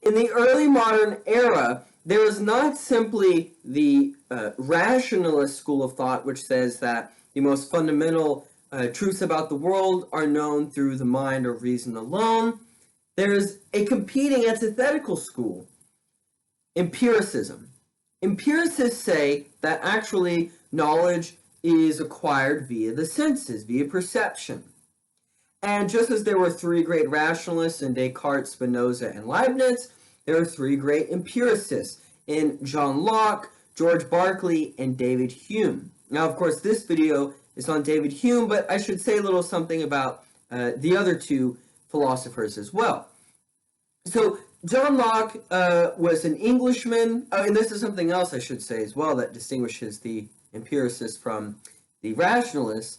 in the early modern era, there is not simply the rationalist school of thought, which says that the most fundamental truths about the world are known through the mind or reason alone. There is a competing antithetical school, empiricism. Empiricists say that actually knowledge is acquired via the senses, via perception. And just as there were three great rationalists in Descartes, Spinoza, and Leibniz, there are three great empiricists in John Locke, George Berkeley, and David Hume. Now, of course, this video is on David Hume, but I should say a little something about the other two philosophers as well. So John Locke was an Englishman, and this is something else I should say as well that distinguishes the empiricists from the rationalists.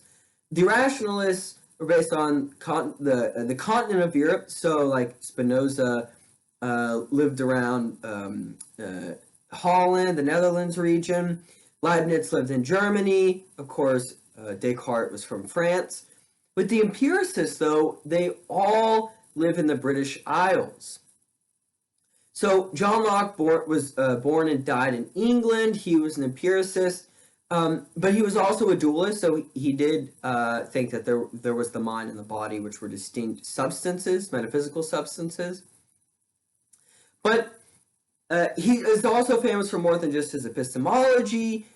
The rationalists were based on the continent of Europe, so like Spinoza lived around Holland, the Netherlands region. Leibniz lived in Germany. Of course, Descartes was from France. But the empiricists, though, they all live in the British Isles. So John Locke was born and died in England. He was an empiricist, but he was also a dualist, so he did think that there was the mind and the body, which were distinct substances, metaphysical substances. But he is also famous for more than just his epistemology.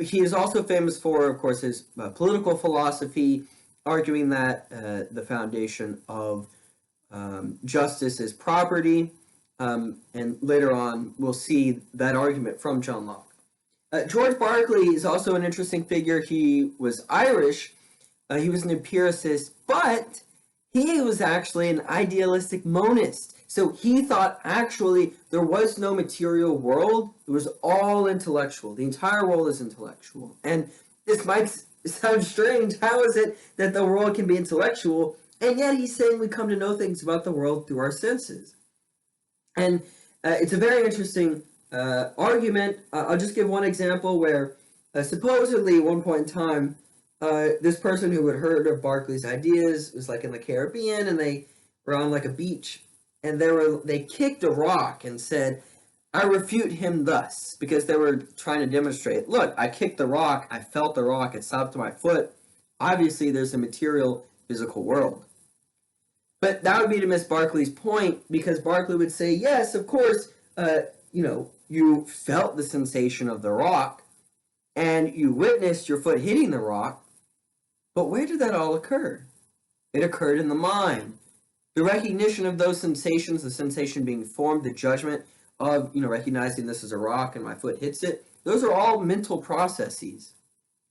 He is also famous for, of course, his political philosophy, arguing that the foundation of justice is property. And later on, we'll see that argument from John Locke. George Berkeley is also an interesting figure. He was Irish. He was an empiricist, but he was actually an idealistic monist. So he thought actually there was no material world. It was all intellectual. The entire world is intellectual. And this might sound strange. How is it that the world can be intellectual? And yet he's saying we come to know things about the world through our senses. And it's a very interesting argument. I'll just give one example where supposedly at one point in time, this person who had heard of Berkeley's ideas was like in the Caribbean, and they were on like a beach, and they kicked a rock and said, "I refute him thus," because they were trying to demonstrate, look, I kicked the rock, I felt the rock, it stopped to my foot. Obviously there's a material physical world. But that would be to miss Berkeley's point, because Berkeley would say, yes, of course, you felt the sensation of the rock, and you witnessed your foot hitting the rock, but where did that all occur? It occurred in the mind. The recognition of those sensations, the sensation being formed, the judgment of, recognizing this is a rock and my foot hits it, those are all mental processes.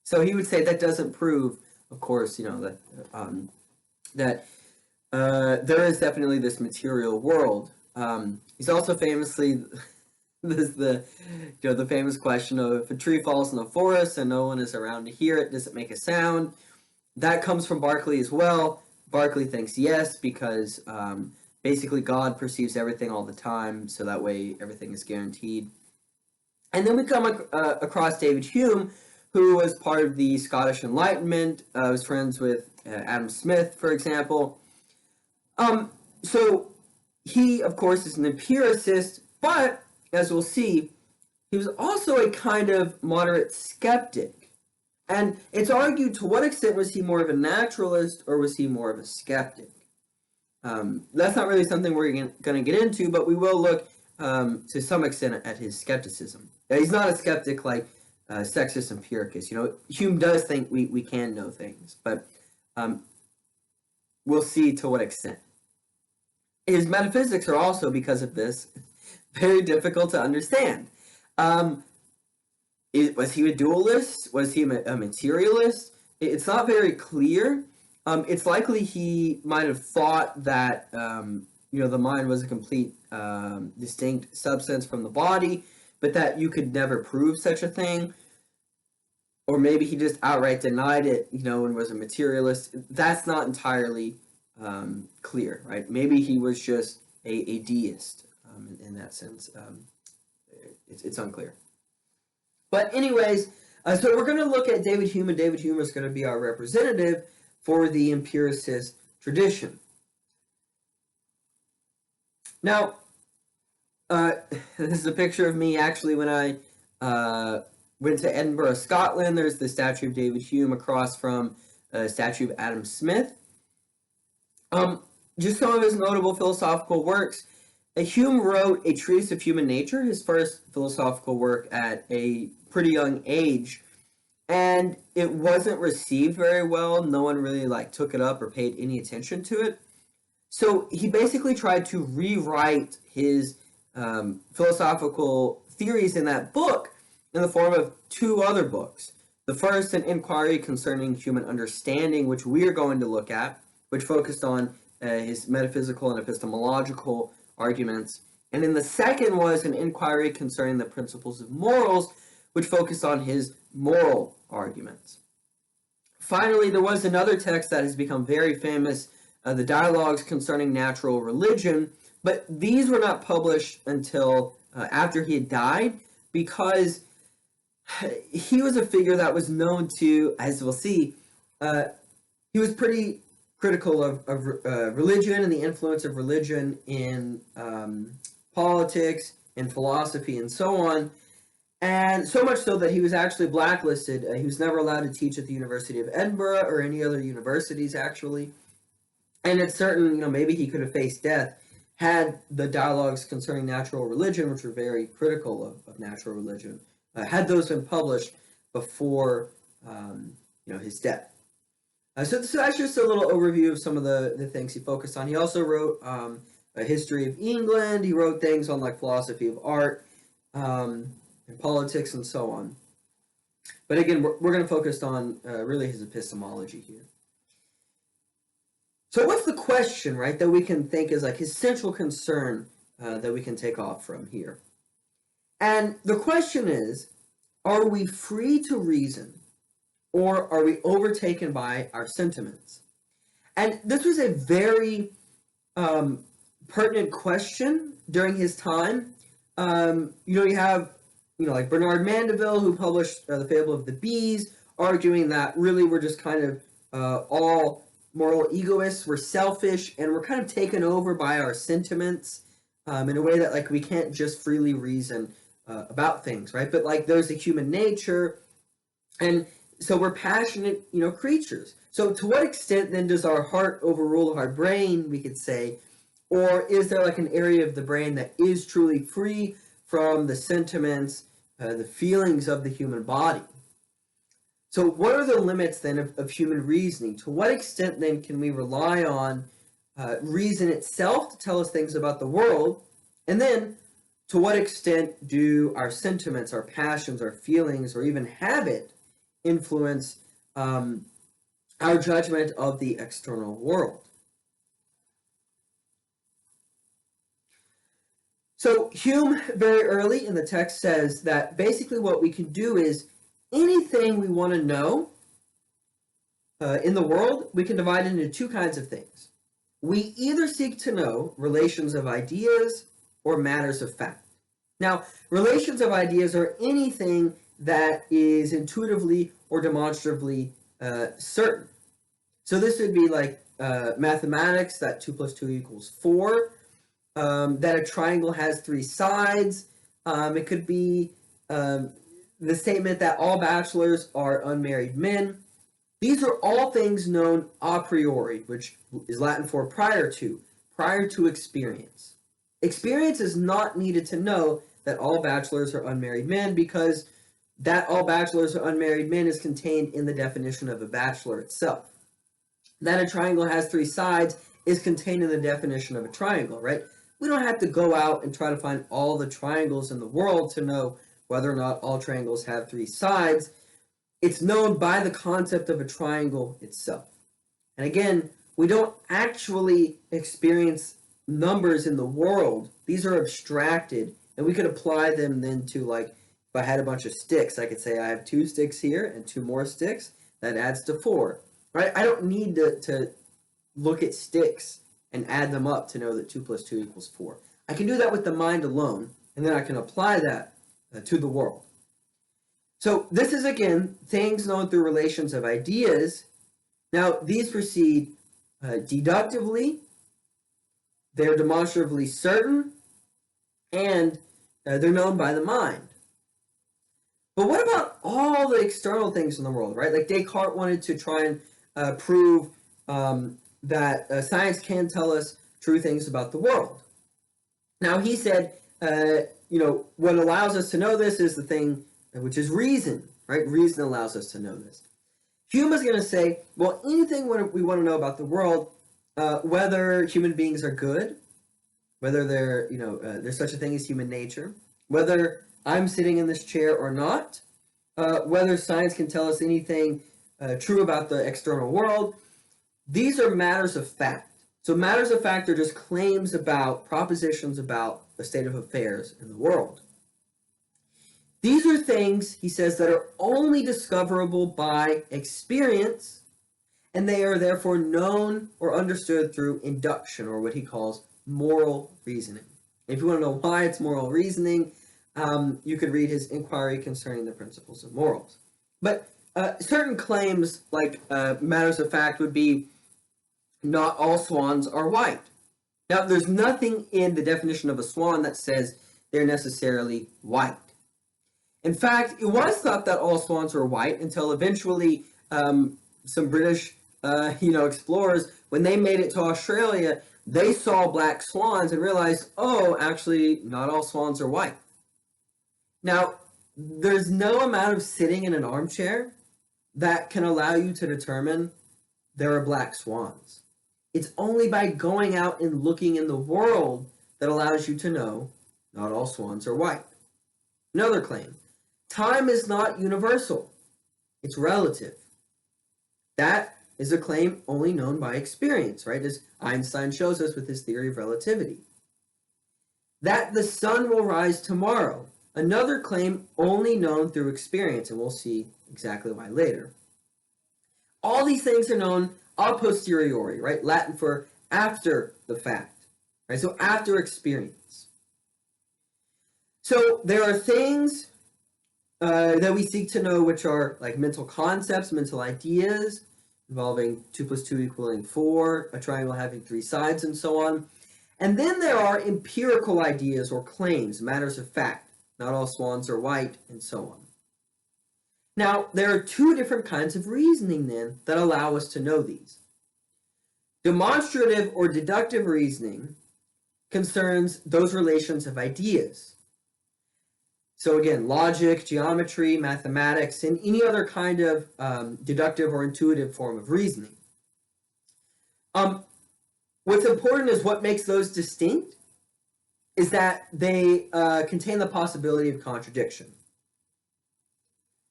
So he would say that doesn't prove, of course, that there is definitely this material world. He's also famously, the famous question of, if a tree falls in the forest and no one is around to hear it, does it make a sound? That comes from Berkeley as well. Berkeley thinks yes, because basically God perceives everything all the time, so that way everything is guaranteed. And then we come across David Hume, who was part of the Scottish Enlightenment, was friends with Adam Smith, for example. So he, of course, is an empiricist, but, as we'll see, he was also a kind of moderate skeptic. And it's argued, to what extent was he more of a naturalist, or was he more of a skeptic? That's not really something we're going to get into, but we will look to some extent at his skepticism. Now, he's not a skeptic like sexist empiricist. Hume does think we can know things, but we'll see to what extent. His metaphysics are also, because of this, very difficult to understand. Was he a dualist? Was he a materialist? It's not very clear. It's likely he might have thought that the mind was a complete distinct substance from the body, but that you could never prove such a thing. Or maybe he just outright denied it, and was a materialist. That's not entirely clear, right? Maybe he was just a deist in that sense. It's unclear. But anyways, so we're going to look at David Hume, and David Hume is going to be our representative for the empiricist tradition. Now, Uh, this is a picture of me actually when I went to Edinburgh, Scotland. There's the statue of David Hume across from a statue of Adam Smith. Um, just some of his notable philosophical works. Hume wrote A Treatise of Human Nature, his first philosophical work, at a pretty young age, and it wasn't received very well. No one really took it up or paid any attention to it. So he basically tried to rewrite his philosophical theories in that book in the form of two other books. The first, an Enquiry concerning human understanding, which we are going to look at, which focused on his metaphysical and epistemological arguments. And then the second was an Enquiry concerning the principles of morals, which focused on his moral arguments. Finally, there was another text that has become very famous, the Dialogues Concerning Natural Religion, but these were not published until after he had died, because he was a figure that was known to, as we'll see, he was pretty critical of religion and the influence of religion in politics and philosophy and so on. And so much so that he was actually blacklisted. He was never allowed to teach at the University of Edinburgh or any other universities, actually. And it's certain, maybe he could have faced death had the Dialogues Concerning Natural Religion, which were very critical of natural religion, had those been published before, his death. So that's just a little overview of some of the things he focused on. He also wrote a history of England. He wrote things on philosophy of art, and politics and so on. But again, we're going to focus on really his epistemology here. So what's the question, right, that we can think is his central concern that we can take off from here? And the question is, are we free to reason, or are we overtaken by our sentiments? And this was a very pertinent question during his time. You have Bernard Mandeville, who published The Fable of the Bees, arguing that really we're just kind of all moral egoists, we're selfish, and we're kind of taken over by our sentiments in a way that we can't just freely reason about things, right? But there's a human nature, and so we're passionate, creatures. So to what extent then does our heart overrule our brain, we could say, or is there an area of the brain that is truly free from the sentiments, the feelings of the human body? So what are the limits then of human reasoning? To what extent then can we rely on reason itself to tell us things about the world? And then to what extent do our sentiments, our passions, our feelings, or even habit influence our judgment of the external world? So Hume, very early in the text, says that basically what we can do is anything we want to know in the world, we can divide into two kinds of things. We either seek to know relations of ideas or matters of fact. Now, relations of ideas are anything that is intuitively or demonstratively certain. So this would be mathematics, that 2 plus 2 equals 4, that a triangle has 3 sides. It could be the statement that all bachelors are unmarried men. These are all things known a priori, which is Latin for prior to experience. Experience is not needed to know that all bachelors are unmarried men, because that all bachelors are unmarried men is contained in the definition of a bachelor itself. That a triangle has 3 sides is contained in the definition of a triangle, right? We don't have to go out and try to find all the triangles in the world to know whether or not all triangles have 3 sides. It's known by the concept of a triangle itself. And again, we don't actually experience numbers in the world. These are abstracted, and we could apply them then to, if I had a bunch of sticks, I could say I have 2 sticks here and 2 more sticks. That adds to 4, right? I don't need to look at sticks and add them up to know that 2 plus 2 equals 4. I can do that with the mind alone, and then I can apply that to the world. So this is, again, things known through relations of ideas. Now, these proceed deductively. They're demonstratively certain. and they're known by the mind. But what about all the external things in the world, right? Like Descartes wanted to try and prove that science can tell us true things about the world. Now, he said, what allows us to know this is the thing which is reason, right? Reason allows us to know this. Hume is going to say, well, anything we want to know about the world, whether human beings are good, whether there's such a thing as human nature, whether I'm sitting in this chair or not, whether science can tell us anything true about the external world, these are matters of fact. So matters of fact are just claims about, propositions about the state of affairs in the world. These are things, he says, that are only discoverable by experience, and they are therefore known or understood through induction, or what he calls moral reasoning. If you want to know why it's moral reasoning, you could read his Enquiry concerning the principles of morals. But certain claims, like matters of fact, would be not all swans are white. Now, there's nothing in the definition of a swan that says they're necessarily white. In fact, it was thought that all swans were white until eventually some British explorers, when they made it to Australia, they saw black swans and realized, oh, actually, not all swans are white. Now, there's no amount of sitting in an armchair that can allow you to determine there are black swans. It's only by going out and looking in the world that allows you to know not all swans are white. Another claim, time is not universal. It's relative. That is a claim only known by experience, right? As Einstein shows us with his theory of relativity. That the sun will rise tomorrow. Another claim only known through experience, and we'll see exactly why later. All these things are known a posteriori, right? Latin for after the fact, right? So after experience. So there are things that we seek to know which are like mental concepts, mental ideas, involving 2 + 2 = 4, a triangle having 3 sides, and so on. And then there are empirical ideas or claims, matters of fact. Not all swans are white, and so on. Now, there are 2 different kinds of reasoning then that allow us to know these. Demonstrative or deductive reasoning concerns those relations of ideas. So again, logic, geometry, mathematics, and any other kind of deductive or intuitive form of reasoning. What's important is what makes those distinct is that they contain the possibility of contradiction.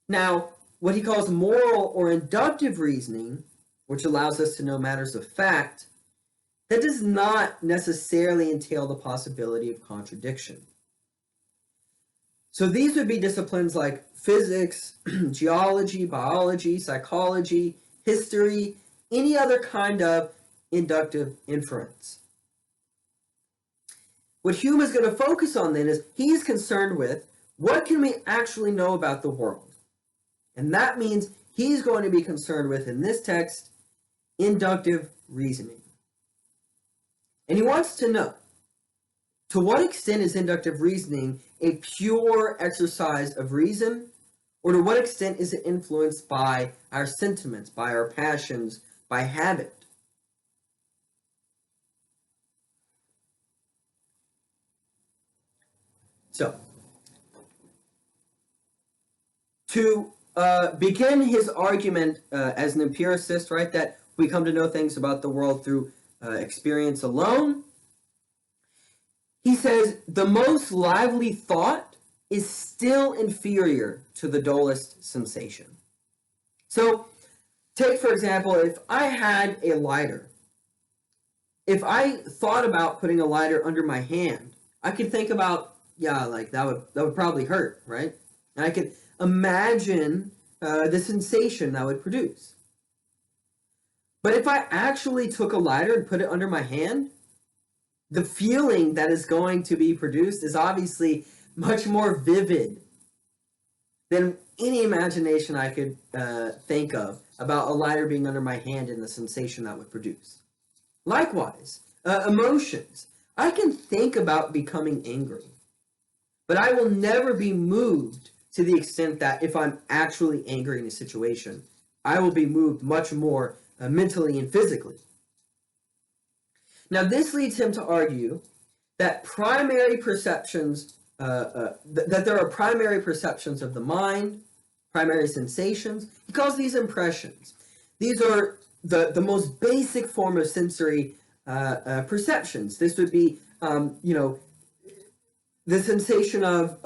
Now, what he calls moral or inductive reasoning, which allows us to know matters of fact, that does not necessarily entail the possibility of contradiction. So these would be disciplines like physics, geology, biology, psychology, history, any other kind of inductive inference. What Hume is going to focus on then is he's concerned with what can we actually know about the world? And that means he's going to be concerned with, in this text, inductive reasoning. And he wants to know, to what extent is inductive reasoning a pure exercise of reason, or to what extent is it influenced by our sentiments, by our passions, by habit? So, to begin his argument as an empiricist, right, that we come to know things about the world through experience alone, he says the most lively thought is still inferior to the dullest sensation. So, take for example, if I had a lighter, if I thought about putting a lighter under my hand, I could think about, yeah, like that would probably hurt, right? And I could imagine the sensation that would produce. But if I actually took a lighter and put it under my hand, the feeling that is going to be produced is obviously much more vivid than any imagination I could think of about a lighter being under my hand and the sensation that would produce. Likewise, emotions. I can think about becoming angry. but I will never be moved to the extent that if I'm actually angry in a situation, I will be moved much more mentally and physically. Now, this leads him to argue that primary perceptions, that there are primary perceptions of the mind, primary sensations. He calls these impressions. These are the most basic form of sensory perceptions. This would be, the sensation of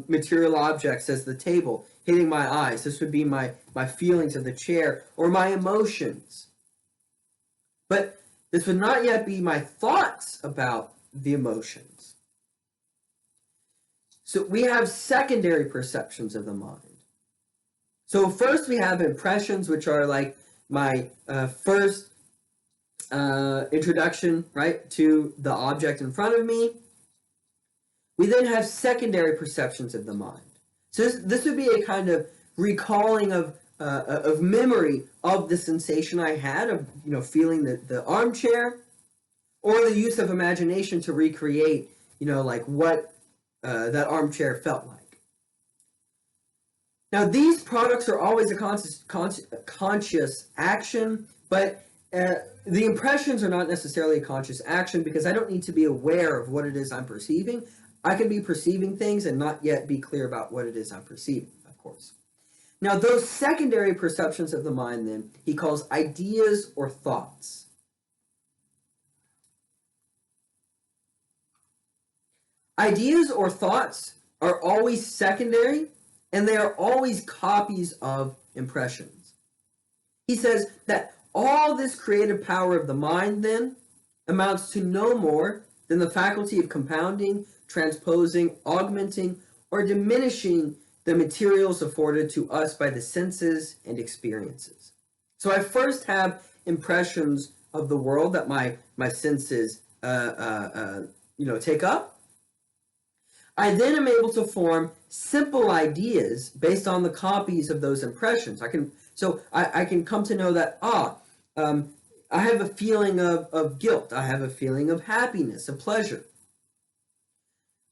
material objects as the table hitting my eyes. This would be my feelings of the chair or my emotions. But this would not yet be my thoughts about the emotions. So we have secondary perceptions of the mind. So first we have impressions, which are like my first introduction, right, to the object in front of me. We then have secondary perceptions of the mind. So this would be a kind of recalling of memory of the sensation I had of feeling the armchair, or the use of imagination to recreate like what that armchair felt like. Now these products are always a conscious action, but the impressions are not necessarily a conscious action because I don't need to be aware of what it is I'm perceiving. I can be perceiving things and not yet be clear about what it is I'm perceiving, of course. Now, those secondary perceptions of the mind, then, he calls ideas or thoughts. Ideas or thoughts are always secondary, and they are always copies of impressions. He says that all this creative power of the mind, then, amounts to no more than the faculty of compounding, transposing, augmenting, or diminishing the materials afforded to us by the senses and experiences. So I first have impressions of the world that my senses take up. I then am able to form simple ideas based on the copies of those impressions. I can come to know that I have a feeling of guilt. I have a feeling of happiness, of pleasure.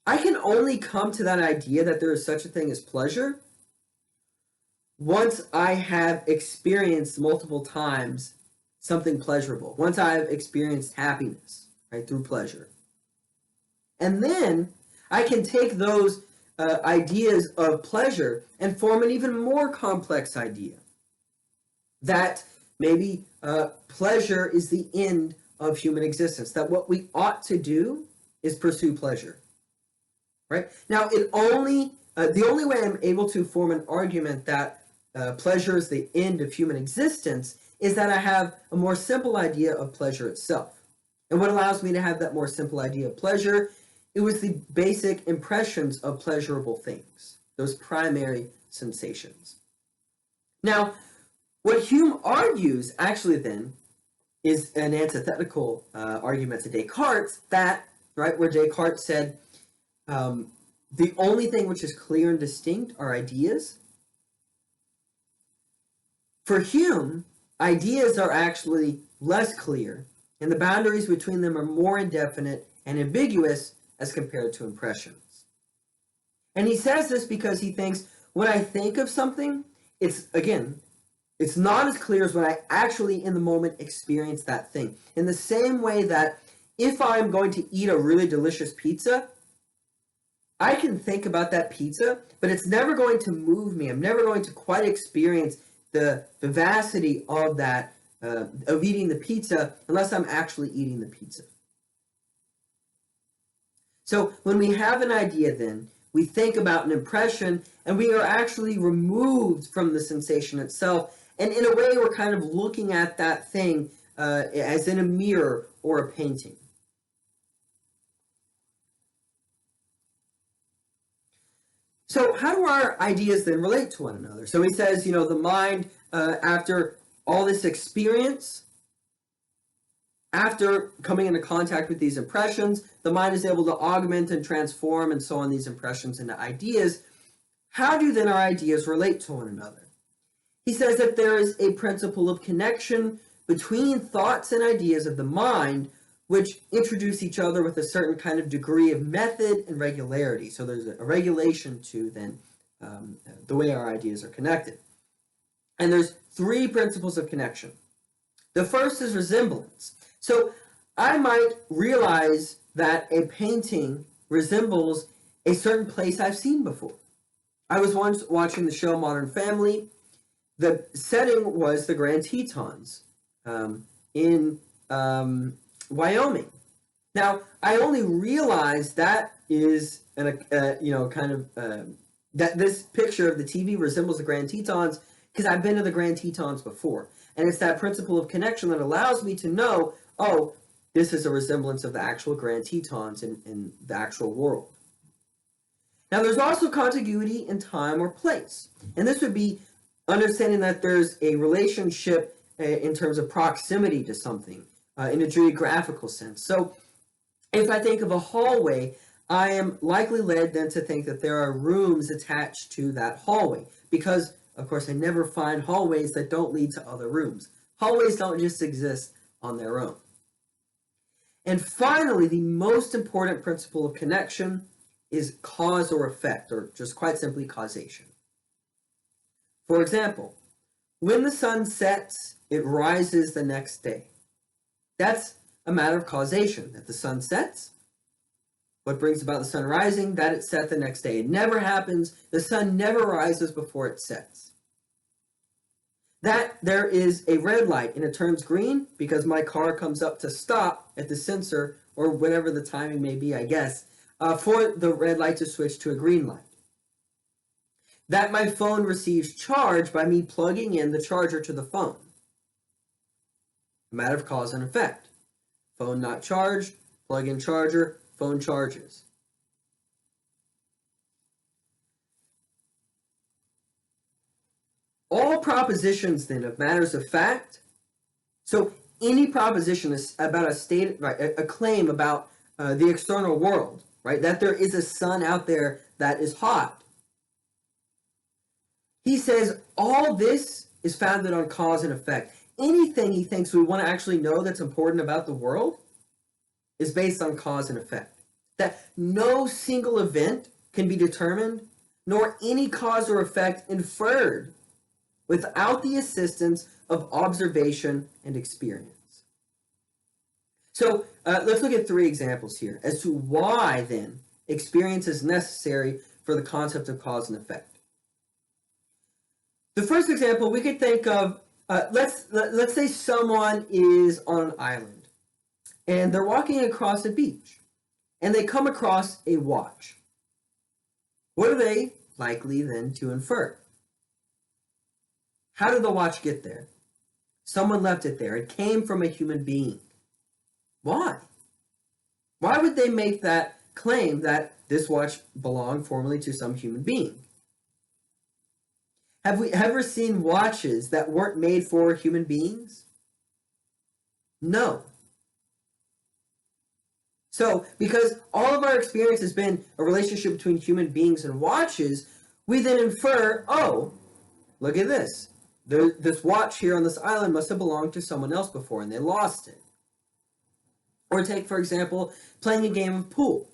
I can only come to that idea that there is such a thing as pleasure once I have experienced multiple times something pleasurable, once I have experienced happiness, right, through pleasure. And then I can take those ideas of pleasure and form an even more complex idea that maybe pleasure is the end of human existence, that what we ought to do is pursue pleasure. Right? Now, the only way I'm able to form an argument that pleasure is the end of human existence is that I have a more simple idea of pleasure itself. And what allows me to have that more simple idea of pleasure, it was the basic impressions of pleasurable things, those primary sensations. Now, what Hume argues, actually then, is an antithetical argument to Descartes, that, right, where Descartes said, the only thing which is clear and distinct are ideas. For Hume, ideas are actually less clear, and the boundaries between them are more indefinite and ambiguous as compared to impressions. And he says this because he thinks, when I think of something, it's not as clear as when I actually in the moment experience that thing. In the same way that if I'm going to eat a really delicious pizza, I can think about that pizza, but it's never going to move me. I'm never going to quite experience the vivacity of that, of eating the pizza, unless I'm actually eating the pizza. So when we have an idea, then, we think about an impression, and we are actually removed from the sensation itself. And in a way, we're kind of looking at that thing as in a mirror or a painting. So how do our ideas then relate to one another? So he says, the mind, after all this experience, after coming into contact with these impressions, the mind is able to augment and transform and so on these impressions into ideas. How do then our ideas relate to one another? He says that there is a principle of connection between thoughts and ideas of the mind, which introduce each other with a certain kind of degree of method and regularity. So there's a regulation to then the way our ideas are connected. And there's three principles of connection. The first is resemblance. So I might realize that a painting resembles a certain place I've seen before. I was once watching the show Modern Family. The setting was the Grand Tetons in Wyoming. Now, I only realized that is that this picture of the TV resembles the Grand Tetons because I've been to the Grand Tetons before. And it's that principle of connection that allows me to know, oh, this is a resemblance of the actual Grand Tetons in the actual world. Now, there's also contiguity in time or place. And this would be understanding that there's a relationship in terms of proximity to something in a geographical sense. So if I think of a hallway, I am likely led then to think that there are rooms attached to that hallway because, of course, I never find hallways that don't lead to other rooms. Hallways don't just exist on their own. And finally, the most important principle of connection is cause or effect, or just quite simply causation. For example, when the sun sets, it rises the next day. That's a matter of causation, that the sun sets. What brings about the sun rising? That it set the next day. It never happens. The sun never rises before it sets. That there is a red light and it turns green because my car comes up to stop at the sensor, or whatever the timing may be, I guess, for the red light to switch to a green light. That my phone receives charge by me plugging in the charger to the phone. A matter of cause and effect. Phone not charged, plug in charger, phone charges. All propositions then of matters of fact, so any proposition is about a state, right, a claim about the external world, right, that there is a sun out there that is hot. He says all this is founded on cause and effect. Anything he thinks we want to actually know that's important about the world is based on cause and effect. That no single event can be determined, nor any cause or effect inferred without the assistance of observation and experience. So let's look at three examples here as to why then experience is necessary for the concept of cause and effect. The first example we could think of, let's say someone is on an island and they're walking across a beach and they come across a watch. What are they likely then to infer? How did the watch get there? Someone left it there. It came from a human being. Why? Why would they make that claim that this watch belonged formerly to some human being? Have we ever seen watches that weren't made for human beings? No. So, because all of our experience has been a relationship between human beings and watches, we then infer, oh, look at this. This watch here on this island must have belonged to someone else before and they lost it. Or take, for example, playing a game of pool.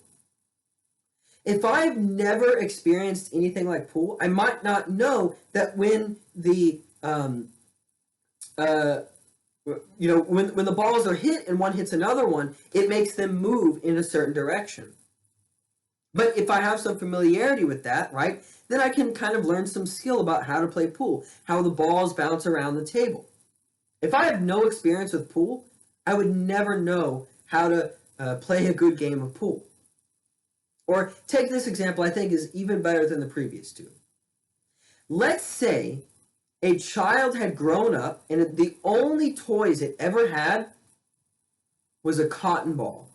If I've never experienced anything like pool, I might not know that when the when the balls are hit and one hits another one, it makes them move in a certain direction. But if I have some familiarity with that, right, then I can kind of learn some skill about how to play pool, how the balls bounce around the table. If I have no experience with pool, I would never know how to play a good game of pool. Or take this example, I think is even better than the previous two. Let's say a child had grown up and the only toys it ever had was a cotton ball.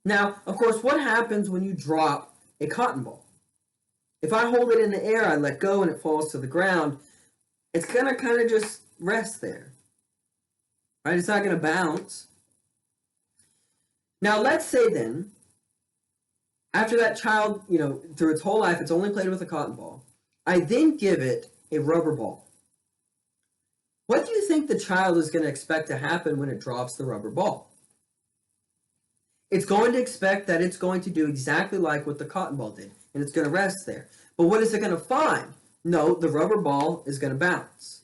Now, of course, what happens when you drop a cotton ball? If I hold it in the air, I let go and it falls to the ground, it's going to kind of just rest there. Right? It's not going to bounce. Now, let's say then, after that child, through its whole life, it's only played with a cotton ball. I then give it a rubber ball. What do you think think the child is going to expect to happen when it drops the rubber ball? It's going to expect that it's going to do exactly like what the cotton ball did, and it's going to rest there. But what is it going to find? No, the rubber ball is going to bounce.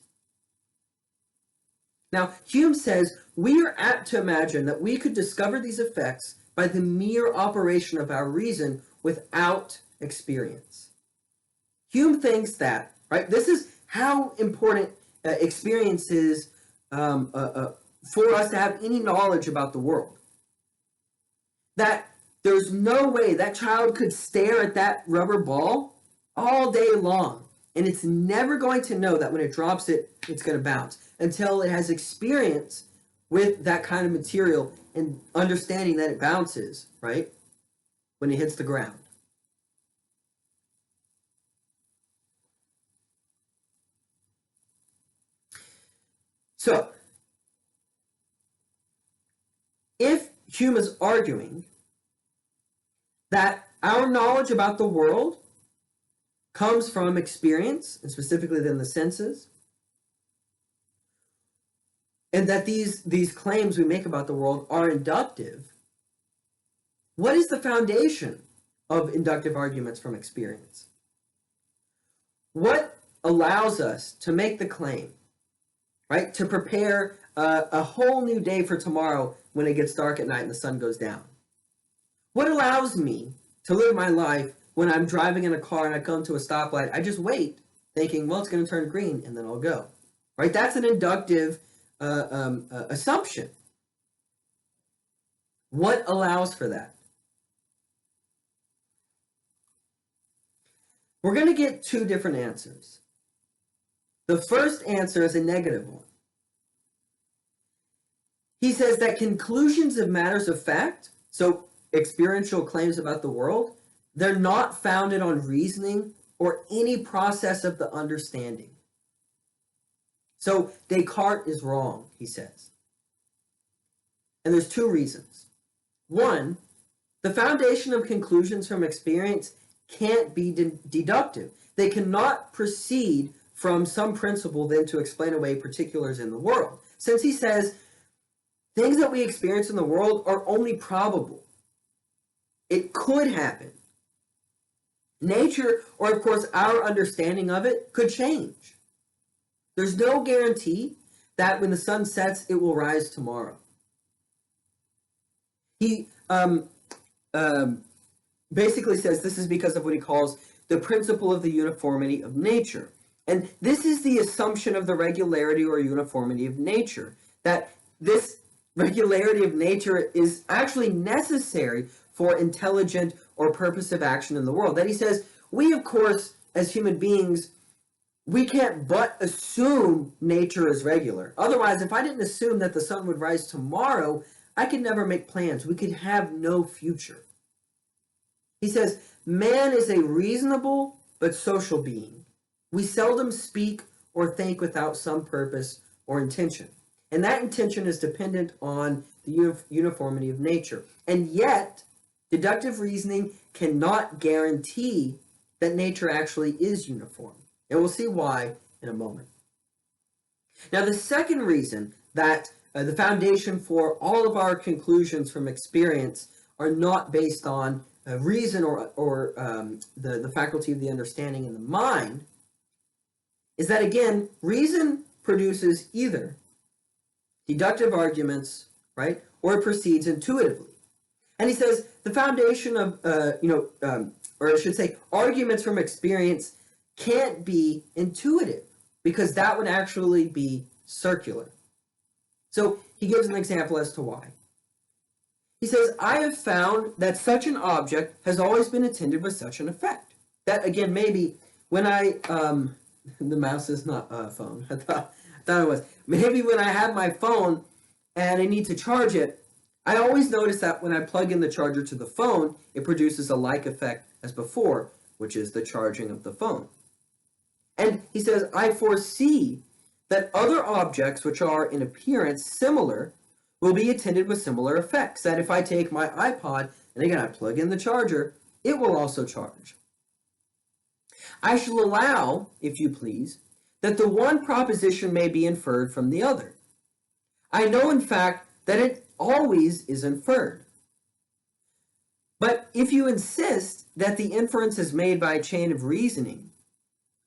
Now, Hume says we are apt to imagine that we could discover these effects by the mere operation of our reason without experience. Hume thinks that, right, this is how important experience is for us to have any knowledge about the world. That there's no way that child could stare at that rubber ball all day long, and it's never going to know that when it drops it, it's going to bounce until it has experience with that kind of material and understanding that it bounces, right, when it hits the ground. So, if Hume is arguing that our knowledge about the world comes from experience, and specifically then the senses, and that these claims we make about the world are inductive, what is the foundation of inductive arguments from experience? What allows us to make the claim, right, to prepare a whole new day for tomorrow when it gets dark at night and the sun goes down? What allows me to live my life when I'm driving in a car and I come to a stoplight? I just wait, thinking, well, it's going to turn green, and then I'll go. Right? That's an inductive assumption. What allows for that? We're going to get two different answers. The first answer is a negative one. He says that conclusions of matters of fact, so experiential claims about the world, they're not founded on reasoning or any process of the understanding. So Descartes is wrong, he says. And there's two reasons. One, the foundation of conclusions from experience can't be deductive. They cannot proceed from some principle then to explain away particulars in the world. Since he says things that we experience in the world are only probable. It could happen. Nature, or of course our understanding of it, could change. There's no guarantee that when the sun sets, it will rise tomorrow. He basically says this is because of what he calls the principle of the uniformity of nature. And this is the assumption of the regularity or uniformity of nature, that this regularity of nature is actually necessary for intelligent or purposive action in the world. That he says, we, of course, as human beings, we can't but assume nature is regular. Otherwise, if I didn't assume that the sun would rise tomorrow, I could never make plans. We could have no future. He says, man is a reasonable but social being. We seldom speak or think without some purpose or intention. And that intention is dependent on the uniformity of nature. And yet, deductive reasoning cannot guarantee that nature actually is uniform. And we'll see why in a moment. Now, the second reason that the foundation for all of our conclusions from experience are not based on reason or the faculty of the understanding in the mind is that, again, reason produces either deductive arguments, right, or it proceeds intuitively. And he says the foundation of, or I should say, arguments from experience can't be intuitive because that would actually be circular. So he gives an example as to why. He says, I have found that such an object has always been attended with such an effect. That, again, maybe when I, the mouse is not a phone. I thought it was. Maybe when I have my phone and I need to charge it, I always notice that when I plug in the charger to the phone, it produces a like effect as before, which is the charging of the phone. And he says, I foresee that other objects which are in appearance similar will be attended with similar effects. That if I take my iPod and again I plug in the charger, it will also charge. I shall allow, if you please, that the one proposition may be inferred from the other. I know, in fact, that it always is inferred. But if you insist that the inference is made by a chain of reasoning,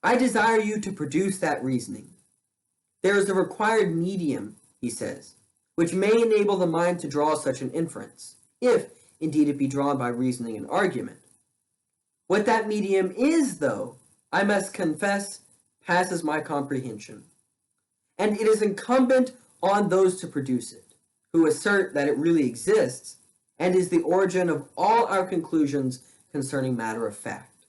I desire you to produce that reasoning. There is a required medium, he says, which may enable the mind to draw such an inference, if indeed it be drawn by reasoning and argument. What that medium is, though, I must confess, passes my comprehension. And it is incumbent on those to produce it, who assert that it really exists and is the origin of all our conclusions concerning matter of fact.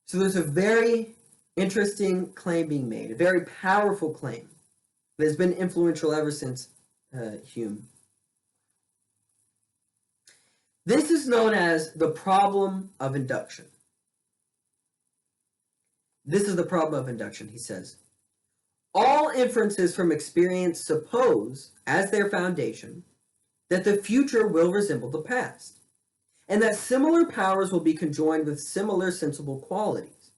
So there's a very interesting claim being made, a very powerful claim that has been influential ever since Hume. This is known as the problem of induction. This is the problem of induction, he says. All inferences from experience suppose, as their foundation, that the future will resemble the past, and that similar powers will be conjoined with similar sensible qualities.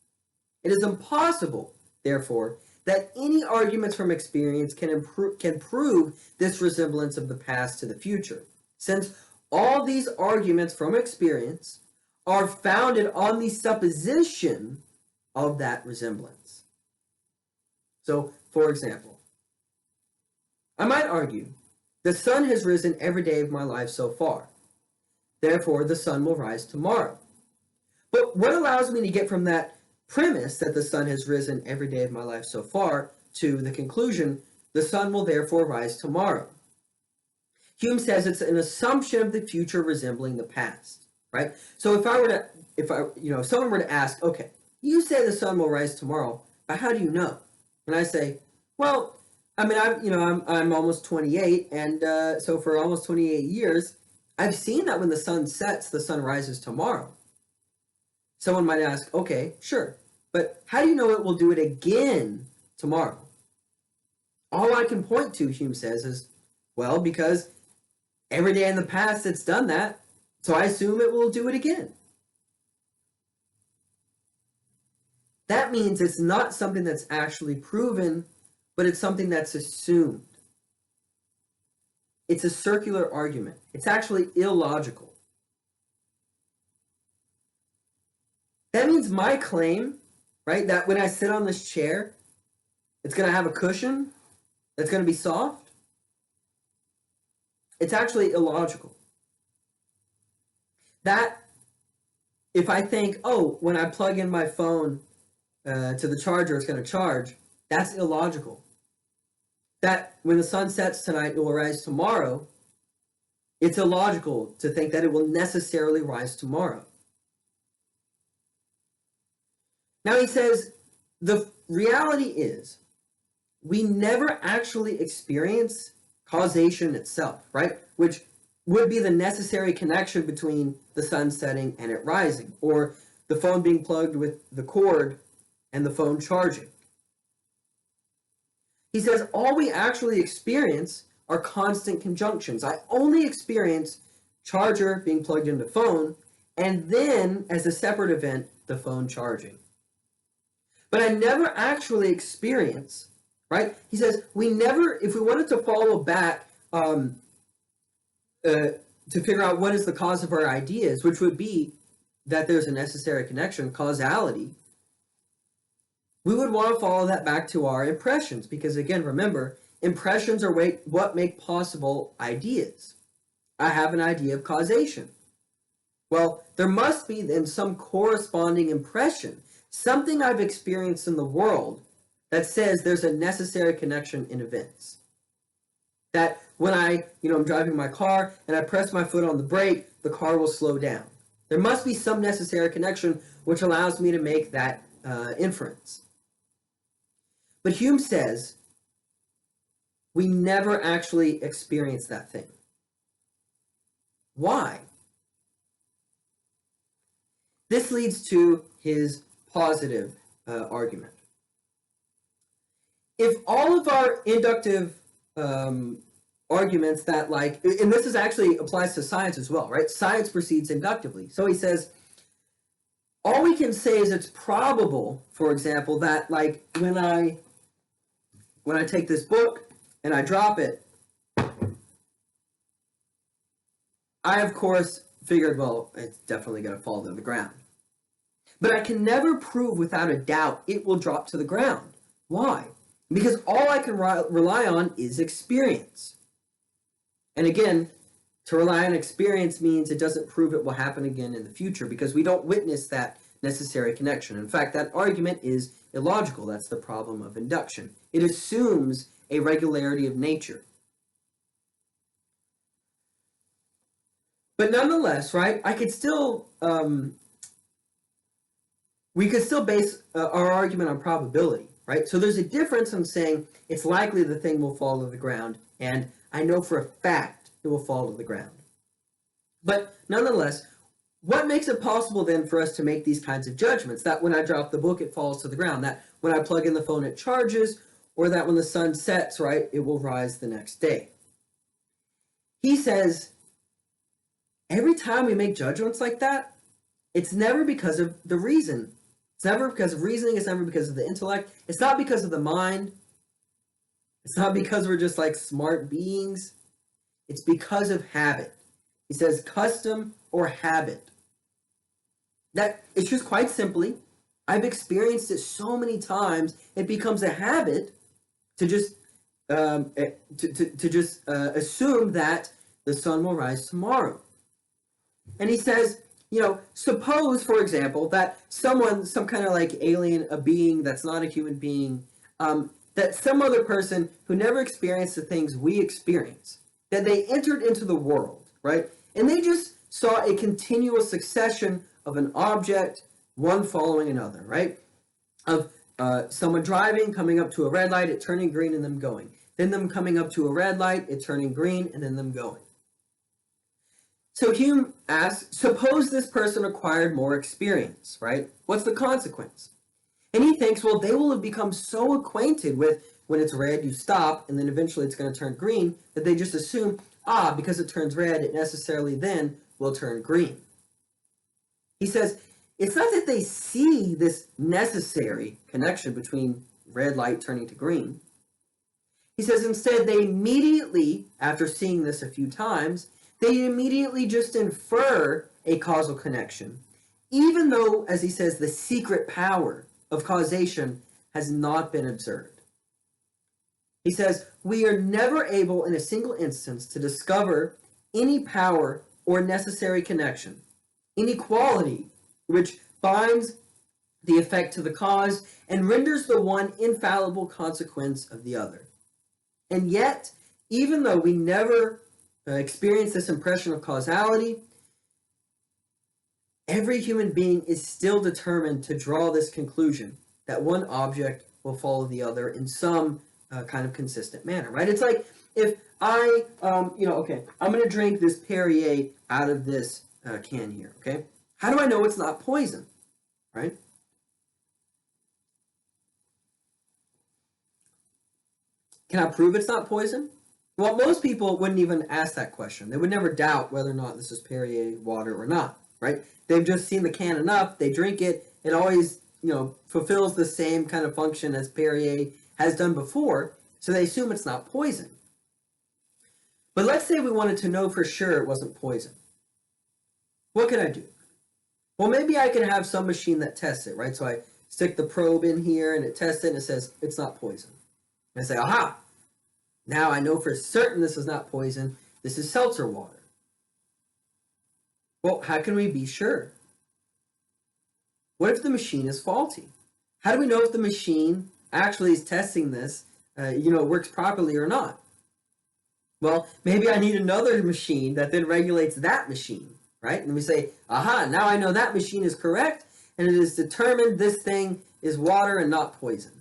It is impossible, therefore, that any arguments from experience can prove this resemblance of the past to the future, since all these arguments from experience are founded on the supposition of that resemblance. So, for example, I might argue, the sun has risen every day of my life so far. Therefore, the sun will rise tomorrow. But what allows me to get from that premise that the sun has risen every day of my life so far to the conclusion, the sun will therefore rise tomorrow? Hume says it's an assumption of the future resembling the past, right? So if someone were to ask, okay, you say the sun will rise tomorrow, but how do you know? And I say, well, I mean, I'm almost 28, and so for almost 28 years, I've seen that when the sun sets, the sun rises tomorrow. Someone might ask, okay, sure, but how do you know it will do it again tomorrow? All I can point to, Hume says, is, well, because every day in the past it's done that, so I assume it will do it again. That means it's not something that's actually proven, but it's something that's assumed. It's a circular argument. It's actually illogical. That means my claim, right, that when I sit on this chair, it's going to have a cushion that's going to be soft, it's actually illogical. That, if I think, oh, when I plug in my phone to the charger, it's going to charge, that's illogical. That when the sun sets tonight, it will rise tomorrow, it's illogical to think that it will necessarily rise tomorrow. Now he says, the reality is, we never actually experience causation itself, right? Which would be the necessary connection between the sun setting and it rising, or the phone being plugged with the cord and the phone charging. He says, all we actually experience are constant conjunctions. I only experience charger being plugged into phone, and then, as a separate event, the phone charging. But I never actually experience, right? He says, we never, if we wanted to follow back to figure out what is the cause of our ideas, which would be that there's a necessary connection, causality, we would want to follow that back to our impressions, because again, remember, impressions are what make possible ideas. I have an idea of causation. Well, there must be then some corresponding impression, something I've experienced in the world that says there's a necessary connection in events. That when I'm driving my car and I press my foot on the brake, the car will slow down. There must be some necessary connection which allows me to make that inference. But Hume says we never actually experience that thing. Why? This leads to his positive argument. If all of our inductive arguments that and this is actually applies to science as well, right? Science proceeds inductively. So he says, all we can say is it's probable, for example, that like when I take this book and I drop it, I of course figured, well, it's definitely going to fall to the ground. But I can never prove without a doubt it will drop to the ground. Why? Because all I can rely on is experience. And again, to rely on experience means it doesn't prove it will happen again in the future because we don't witness that necessary connection. In fact, that argument is illogical. That's the problem of induction. It assumes a regularity of nature. But nonetheless, right, I could still, we could still base our argument on probability, right? So there's a difference in saying it's likely the thing will fall to the ground, and I know for a fact it will fall to the ground. But nonetheless, what makes it possible then for us to make these kinds of judgments? That when I drop the book, it falls to the ground. That when I plug in the phone, it charges, or that when the sun sets, right, it will rise the next day. He says, every time we make judgments like that, it's never because of the reason. It's never because of reasoning. It's never because of the intellect. It's not because of the mind. It's not because we're just like smart beings. It's because of habit. He says custom or habit. That it's just quite simply, I've experienced it so many times, it becomes a habit to just assume that the sun will rise tomorrow. And he says, you know, suppose, for example, that someone, some kind of like alien, a being that's not a human being, that some other person who never experienced the things we experience, that they entered into the world, right? And they just saw a continuous succession of an object, one following another, right? Of someone driving, coming up to a red light, it turning green, and them going. Then them coming up to a red light, it turning green, and then them going. So Hume asks, suppose this person acquired more experience, right? What's the consequence? And he thinks, well, they will have become so acquainted with when it's red, you stop, and then eventually it's going to turn green, that they just assume, because it turns red, it necessarily then will turn green. He says, it's not that they see this necessary connection between red light turning to green. He says instead they immediately, after seeing this a few times, they immediately just infer a causal connection, even though, as he says, the secret power of causation has not been observed. He says, we are never able in a single instance to discover any power or necessary connection, any quality which binds the effect to the cause and renders the one infallible consequence of the other. And yet, even though we never experience this impression of causality, every human being is still determined to draw this conclusion that one object will follow the other in some kind of consistent manner, right? It's like if I, I'm going to drink this Perrier out of this can here, okay? How do I know it's not poison, right? Can I prove it's not poison? Well, most people wouldn't even ask that question. They would never doubt whether or not this is Perrier water or not, right? They've just seen the can enough, they drink it, it always, fulfills the same kind of function as Perrier has done before, so they assume it's not poison. But let's say we wanted to know for sure it wasn't poison. What could I do? Well, maybe I can have some machine that tests it, right? So I stick the probe in here and it tests it and it says it's not poison. And I say, aha, now I know for certain this is not poison. This is seltzer water. Well, how can we be sure? What if the machine is faulty? How do we know if the machine actually is testing this, works properly or not? Well, maybe I need another machine that then regulates that machine, right? And we say, aha, now I know that machine is correct, and it is determined this thing is water and not poison.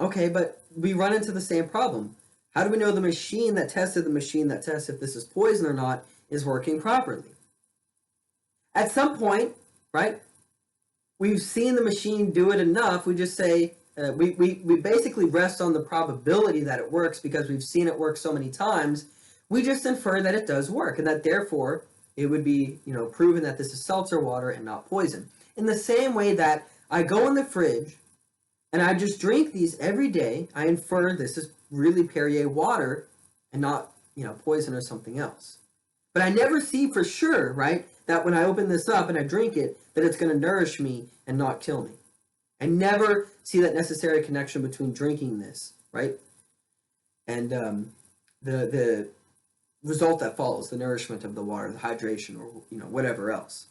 Okay, but we run into the same problem. How do we know the machine that tested the machine that tests if this is poison or not is working properly? At some point, right, we've seen the machine do it enough, we just say, we basically rest on the probability that it works because we've seen it work so many times. We just infer that it does work and that therefore it would be, proven that this is seltzer water and not poison. In the same way that I go in the fridge and I just drink these every day, I infer this is really Perrier water and not, poison or something else. But I never see for sure, right, that when I open this up and I drink it, that it's going to nourish me and not kill me. I never see that necessary connection between drinking this, right, and the result that follows, the nourishment of the water, the hydration, or whatever else.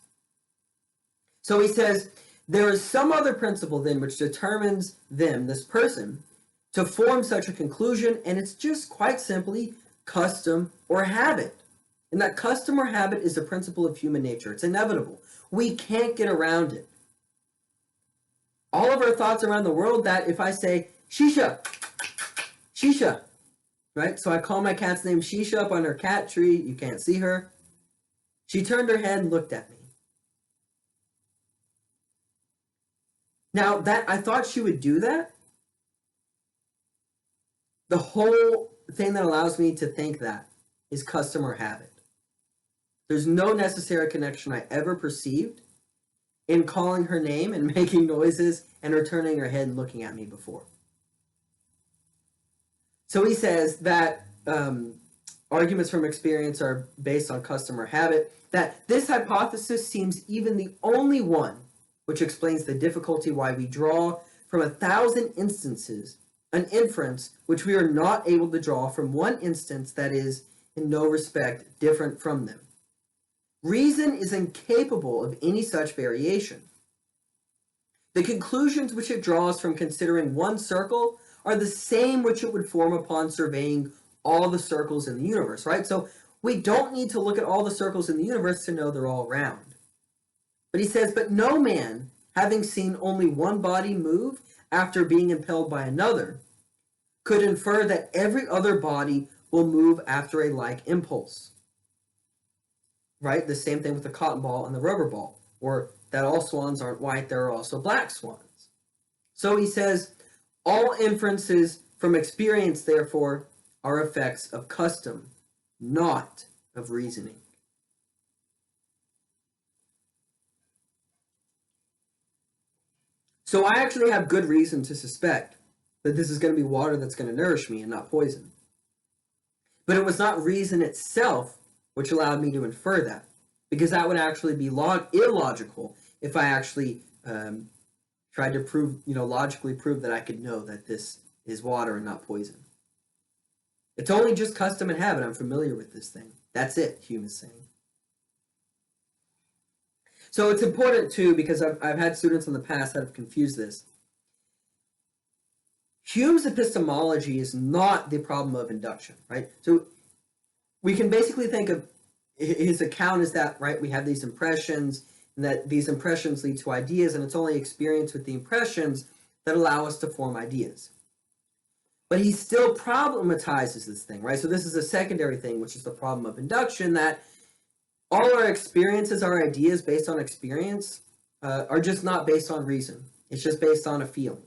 So he says, there is some other principle then which determines them, this person, to form such a conclusion, and it's just quite simply custom or habit. And that custom or habit is a principle of human nature. It's inevitable. We can't get around it. All of our thoughts around the world, that if I say, Shisha, Shisha, right? So I call my cat's name Shisha up on her cat tree. You can't see her. She turned her head and looked at me. Now, that I thought she would do that. The whole thing that allows me to think that is custom or habit. There's no necessary connection I ever perceived in calling her name and making noises and her turning her head and looking at me before. So he says that arguments from experience are based on custom or habit, that this hypothesis seems even the only one which explains the difficulty why we draw from 1,000 instances an inference which we are not able to draw from one instance that is in no respect different from them. Reason is incapable of any such variation. The conclusions which it draws from considering one circle are the same which it would form upon surveying all the circles in the universe, right? So we don't need to look at all the circles in the universe to know they're all round. But he says, but no man, having seen only one body move after being impelled by another, could infer that every other body will move after a like impulse. Right? The same thing with the cotton ball and the rubber ball, or that all swans aren't white, there are also black swans. So he says, all inferences from experience, therefore, are effects of custom, not of reasoning. So I actually have good reason to suspect that this is going to be water that's going to nourish me and not poison. But it was not reason itself which allowed me to infer that, because that would actually be illogical if I actually tried to prove, logically prove that I could know that this is water and not poison. It's only just custom and habit. I'm familiar with this thing. That's it, Hume is saying. So it's important, too, because I've had students in the past that have confused this. Hume's epistemology is not the problem of induction, right? So we can basically think of his account as that, right? We have these impressions, and that these impressions lead to ideas, and it's only experience with the impressions that allow us to form ideas. But he still problematizes this thing, right? So this is a secondary thing, which is the problem of induction, that all our experiences, our ideas based on experience, are just not based on reason. It's just based on a feeling,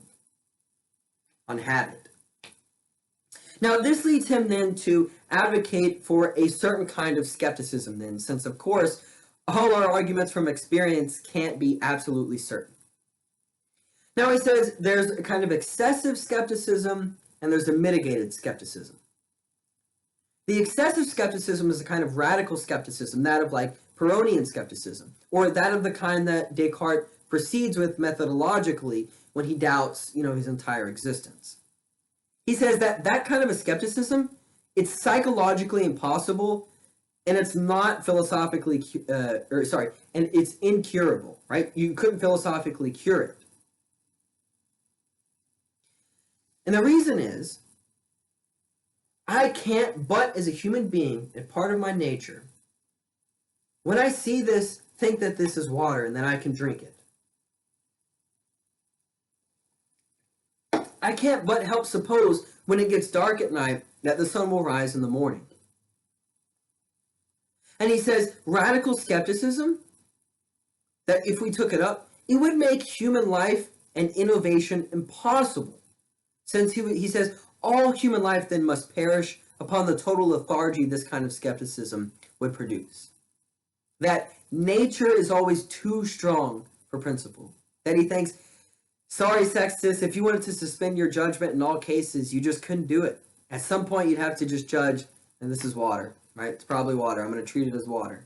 on habit. Now, this leads him then to advocate for a certain kind of skepticism then, since, of course, all our arguments from experience can't be absolutely certain. Now, he says there's a kind of excessive skepticism and there's a mitigated skepticism. The excessive skepticism is a kind of radical skepticism, that of like Pyrrhonian skepticism, or that of the kind that Descartes proceeds with methodologically when he doubts, his entire existence. He says that that kind of a skepticism, it's psychologically impossible, and it's not philosophically, and it's incurable, right? You couldn't philosophically cure it. And the reason is, I can't but, as a human being, and part of my nature, when I see this, think that this is water and then I can drink it. I can't but help suppose, when it gets dark at night, that the sun will rise in the morning. And he says, radical skepticism, that if we took it up, it would make human life and innovation impossible. Since he says, all human life then must perish upon the total lethargy this kind of skepticism would produce. that nature is always too strong for principle. That he thinks, sorry, Sextus, if you wanted to suspend your judgment in all cases, you just couldn't do it. At some point, you'd have to just judge, and this is water, right? It's probably water. I'm going to treat it as water.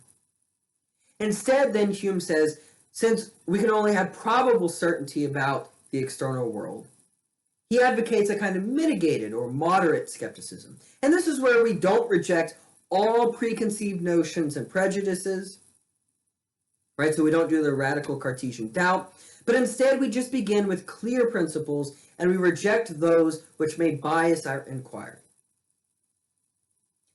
Instead, then, Hume says, since we can only have probable certainty about the external world, he advocates a kind of mitigated or moderate skepticism. And this is where we don't reject all preconceived notions and prejudices, right? So we don't do the radical Cartesian doubt, but instead we just begin with clear principles and we reject those which may bias our inquiry.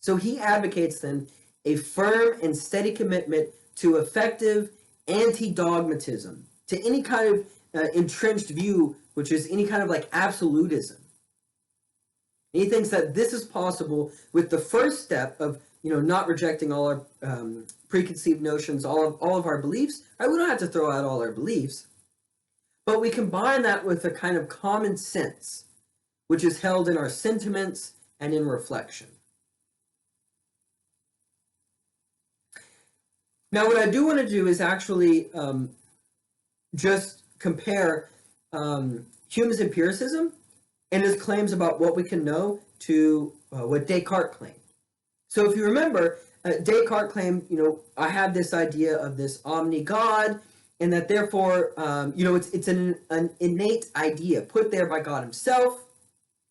So he advocates then a firm and steady commitment to effective anti-dogmatism, to any kind of entrenched view, which is any kind of like absolutism. And he thinks that this is possible with the first step of, not rejecting all our preconceived notions, all of our beliefs. Right? We don't have to throw out all our beliefs, but we combine that with a kind of common sense, which is held in our sentiments and in reflection. Now, what I do want to do is actually just compare Hume's empiricism and his claims about what we can know to what Descartes claimed. So if you remember, Descartes claimed, I have this idea of this omni-God, and that therefore, it's an innate idea put there by God himself,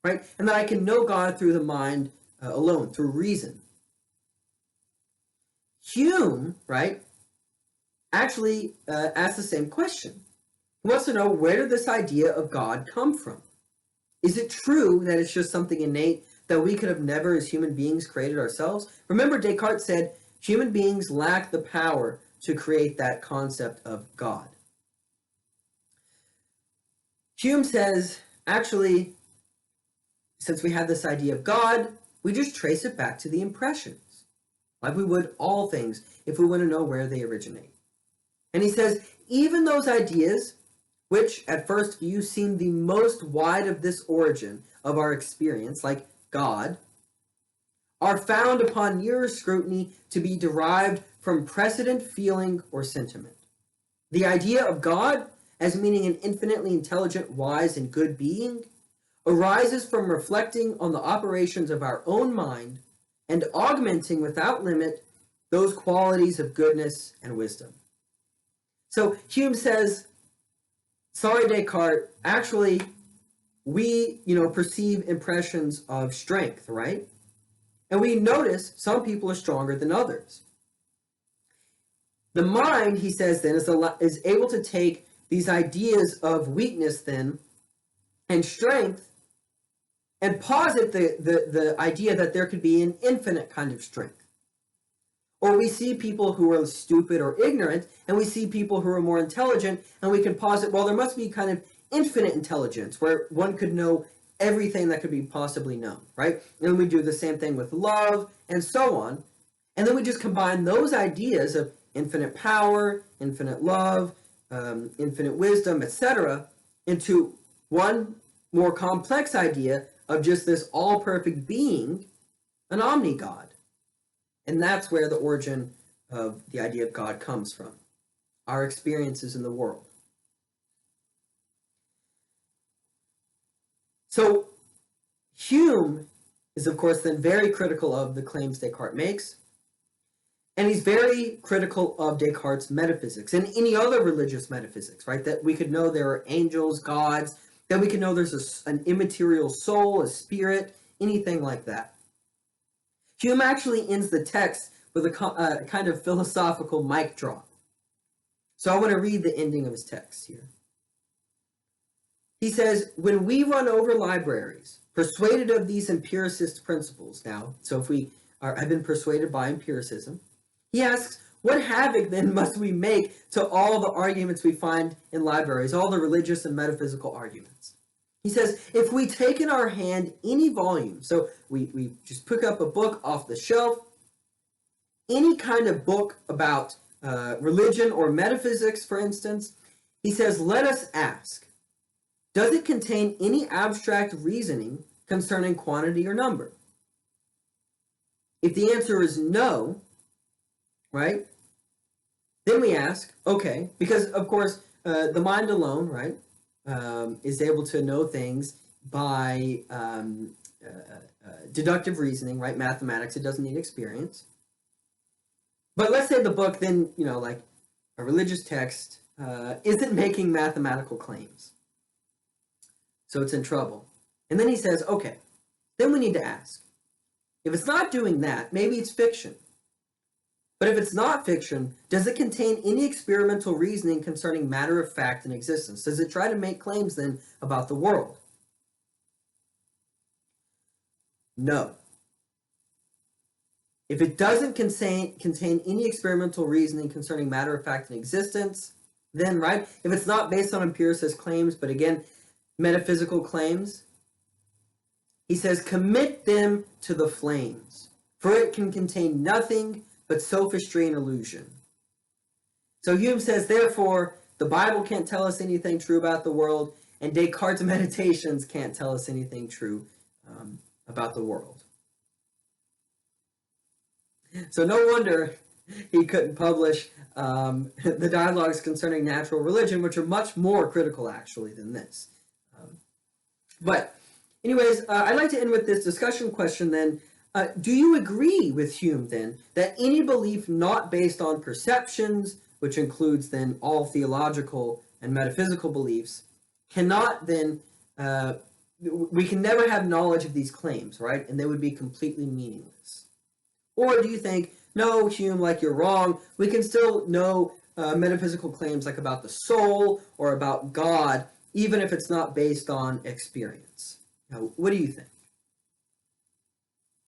right? And that I can know God through the mind alone, through reason. Hume, right, actually asks the same question. He wants to know, where did this idea of God come from? Is it true that it's just something innate that we could have never as human beings created ourselves? Remember, Descartes said human beings lack the power to create that concept of God. Hume says, actually, since we have this idea of God, we just trace it back to the impressions, like we would all things if we want to know where they originate. And he says, even those ideas, which at first view seem the most wide of this origin of our experience, like God, are found upon nearer scrutiny to be derived from precedent feeling or sentiment. The idea of God, as meaning an infinitely intelligent, wise, and good being, arises from reflecting on the operations of our own mind and augmenting without limit those qualities of goodness and wisdom. So Hume says, sorry, Descartes, actually, we, perceive impressions of strength, right? And we notice some people are stronger than others. The mind, he says then, is able to take these ideas of weakness then and strength and posit the idea that there could be an infinite kind of strength. Or we see people who are stupid or ignorant, and we see people who are more intelligent, and we can posit, well, there must be kind of infinite intelligence where one could know everything that could be possibly known, right? And then we do the same thing with love and so on. And then we just combine those ideas of infinite power, infinite love, infinite wisdom, etc., into one more complex idea of just this all-perfect being, an omni-God. And that's where the origin of the idea of God comes from, our experiences in the world. So Hume is, of course, then very critical of the claims Descartes makes, and he's very critical of Descartes' metaphysics and any other religious metaphysics, right? That we could know there are angels, gods, that we could know there's an immaterial soul, a spirit, anything like that. Hume actually ends the text with a kind of philosophical mic drop. So I want to read the ending of his text here. He says, when we run over libraries, persuaded of these empiricist principles now, so if we have been persuaded by empiricism, he asks, what havoc then must we make to all the arguments we find in libraries, all the religious and metaphysical arguments? He says, if we take in our hand any volume, so we just pick up a book off the shelf, any kind of book about religion or metaphysics, for instance, he says, let us ask, does it contain any abstract reasoning concerning quantity or number? If the answer is no, right, Then we ask, okay, because of course the mind alone, right, is able to know things by deductive reasoning, right? Mathematics, it doesn't need experience. But let's say the book then, like a religious text, isn't making mathematical claims. So it's in trouble. And then he says, okay, then we need to ask, if it's not doing that, maybe it's fiction. But if it's not fiction, does it contain any experimental reasoning concerning matter of fact and existence? Does it try to make claims then about the world? No. If it doesn't contain any experimental reasoning concerning matter of fact and existence, then, right, if it's not based on empiricist claims, but again, metaphysical claims, he says, commit them to the flames, for it can contain nothing but sophistry and illusion. So Hume says, therefore, the Bible can't tell us anything true about the world, and Descartes' meditations can't tell us anything true about the world. So no wonder he couldn't publish the dialogues concerning natural religion, which are much more critical, actually, than this. But anyways, I'd like to end with this discussion question then. Do you agree with Hume, then, that any belief not based on perceptions, which includes then all theological and metaphysical beliefs, cannot then, we can never have knowledge of these claims, right? And they would be completely meaningless. Or do you think, no, Hume, like you're wrong, we can still know metaphysical claims like about the soul or about God, even if it's not based on experience? Now, what do you think?